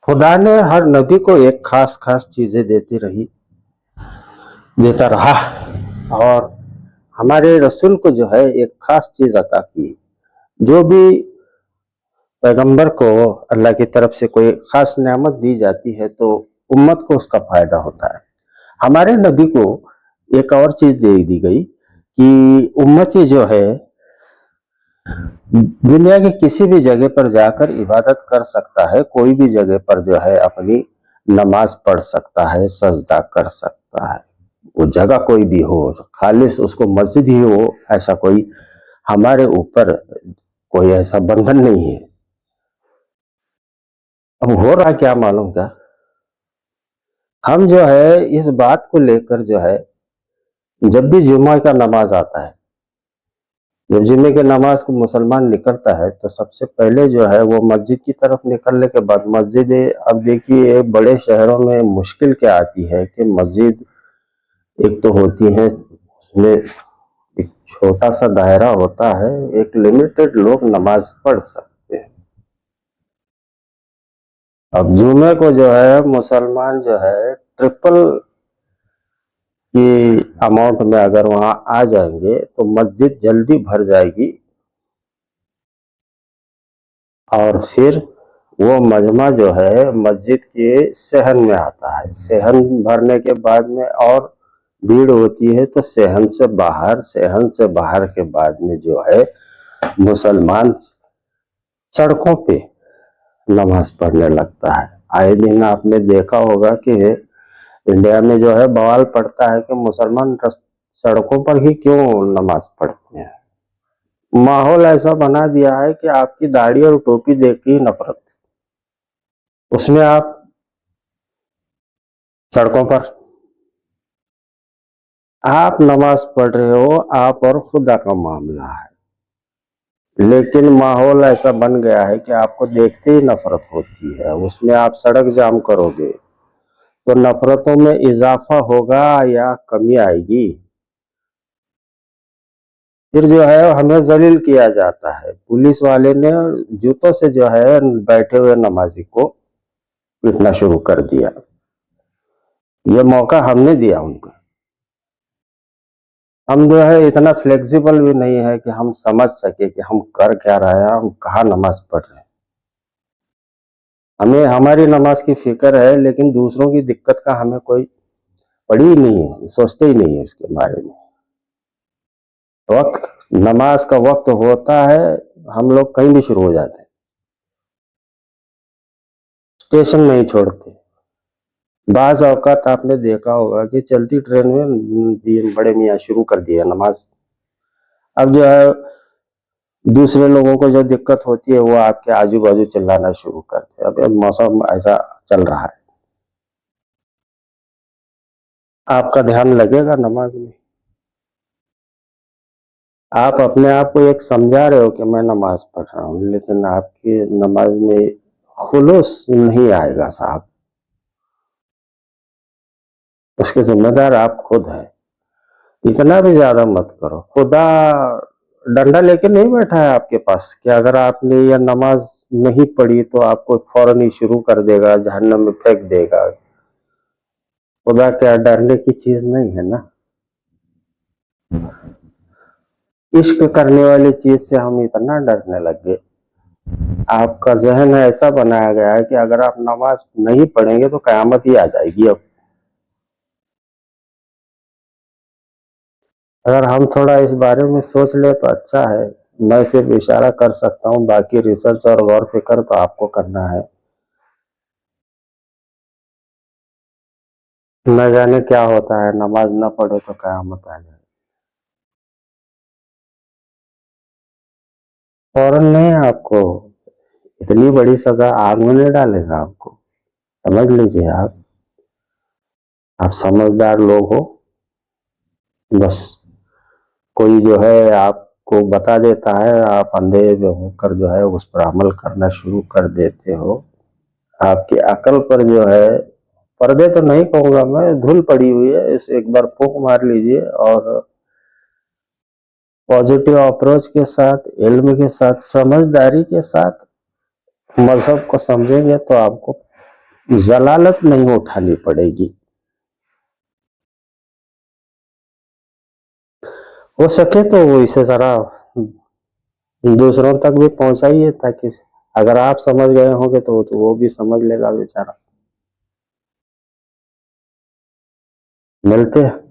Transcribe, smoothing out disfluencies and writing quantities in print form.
खुदा ने हर नबी को एक खास खास चीजें देता रहा और हमारे रसूल को जो है एक खास चीज अता की। जो भी पैगंबर को अल्लाह की तरफ से कोई खास नेमत दी जाती है तो उम्मत को उसका फायदा होता है। हमारे नबी को एक और चीज दे दी गई कि उम्मती जो है दुनिया की किसी भी जगह पर जाकर इबादत कर सकता है, कोई भी जगह पर जो है अपनी नमाज पढ़ सकता है, सजदा कर सकता है। वो जगह कोई भी हो, खालिस उसको मस्जिद ही हो, ऐसा कोई हमारे ऊपर कोई ऐसा बंधन नहीं है। अब हो रहा क्या मालूम क्या, हम जो है इस बात को लेकर जो है जब भी जुम्मा का नमाज आता है, जब जुम्मे के नमाज को मुसलमान निकलता है तो सबसे पहले जो है वो मस्जिद की तरफ निकलने के बाद मस्जिद, अब देखिए बड़े शहरों में मुश्किल क्या आती है कि मस्जिद एक तो होती है, उसमें एक छोटा सा दायरा होता है, एक लिमिटेड लोग नमाज पढ़ सकते हैं। अब जुमे को जो है मुसलमान जो है ट्रिपल की अमाउंट में अगर वहां आ जाएंगे तो मस्जिद जल्दी भर जाएगी और फिर वो मजमा जो है मस्जिद के सहन में आता है। सहन भरने के बाद में और भीड़ होती है तो सहन से बाहर के बाद में जो है मुसलमान सड़कों पे नमाज पढ़ने लगता है। आए दिन आपने देखा होगा कि इंडिया में जो है बवाल पड़ता है कि मुसलमान सड़कों पर ही क्यों नमाज पढ़ते हैं। माहौल ऐसा बना दिया है कि आपकी दाढ़ी और टोपी देख के ही नफरत, उसमें आप सड़कों पर आप नमाज पढ़ रहे हो, आप और खुदा का मामला है, लेकिन माहौल ऐसा बन गया है कि आपको देखते ही नफरत होती है। उसमें आप सड़क जाम करोगे तो नफरतों में इजाफा होगा या कमी आएगी। फिर जो है हमें जलील किया जाता है, पुलिस वाले ने जूतों से जो है बैठे हुए नमाजी को पीटना शुरू कर दिया। ये मौका हमने दिया उनको। हम जो है इतना फ्लेक्सिबल भी नहीं है कि हम समझ सके कि हम कर क्या रहे हैं, हम कहाँ नमाज पढ़ रहे हैं। हमें हमारी नमाज की फिक्र है, लेकिन दूसरों की दिक्कत का हमें कोई पड़ी ही नहीं है, सोचते ही नहीं है इसके बारे में। वक्त नमाज का वक्त होता है, हम लोग कहीं भी शुरू हो जाते हैं, स्टेशन नहीं छोड़ते। बाज औकात आपने देखा होगा कि चलती ट्रेन में बड़े मियाँ शुरू कर दिया नमाज। अब जो है दूसरे लोगों को जो दिक्कत होती है वो आपके आजू बाजू चिल्लाना शुरू करते हैं। अब मौसम ऐसा चल रहा है, आपका ध्यान लगेगा नमाज में। आप अपने आप को एक समझा रहे हो कि मैं नमाज पढ़ रहा हूँ, लेकिन आपकी नमाज में खुलूस नहीं आएगा साहब। उसके जिम्मेदार आप खुद हैं। इतना भी ज्यादा मत करो। खुदा डंडा लेके नहीं बैठा है आपके पास कि अगर आपने यह नमाज नहीं पढ़ी तो आपको फौरन ही शुरू कर देगा, जहन्नम में फेंक देगा। खुदा क्या डरने की चीज नहीं है ना। इश्क करने वाली चीज से हम इतना डरने लग गए। आपका जहन ऐसा बनाया गया है कि अगर आप नमाज नहीं पढ़ेंगे तो कयामत ही आ जाएगी। अब अगर हम थोड़ा इस बारे में सोच ले तो अच्छा है। मैं सिर्फ इशारा कर सकता हूँ, बाकी रिसर्च और गौर फिक्र तो आपको करना है। न जाने क्या होता है, नमाज न पढ़ो तो कयामत आ जाए। फौरन नहीं, आपको इतनी बड़ी सजा आग में नहीं डालेगा आपको। समझ लीजिए आप समझदार लोग हो। बस कोई जो है आपको बता देता है, आप अंधे होकर जो है उस पर अमल करना शुरू कर देते हो। आपकी अकल पर जो है पर्दे तो नहीं कहूंगा मैं, धूल पड़ी हुई है। इस एक बार फूंक मार लीजिए और पॉजिटिव अप्रोच के साथ, इल्म के साथ, समझदारी के साथ मजहब को समझेंगे तो आपको जलालत नहीं उठानी पड़ेगी। हो सके तो वो इसे जरा दूसरों तक भी पहुंचाइए, ताकि अगर आप समझ गए होंगे तो वो भी समझ लेगा बेचारा। मिलते हैं।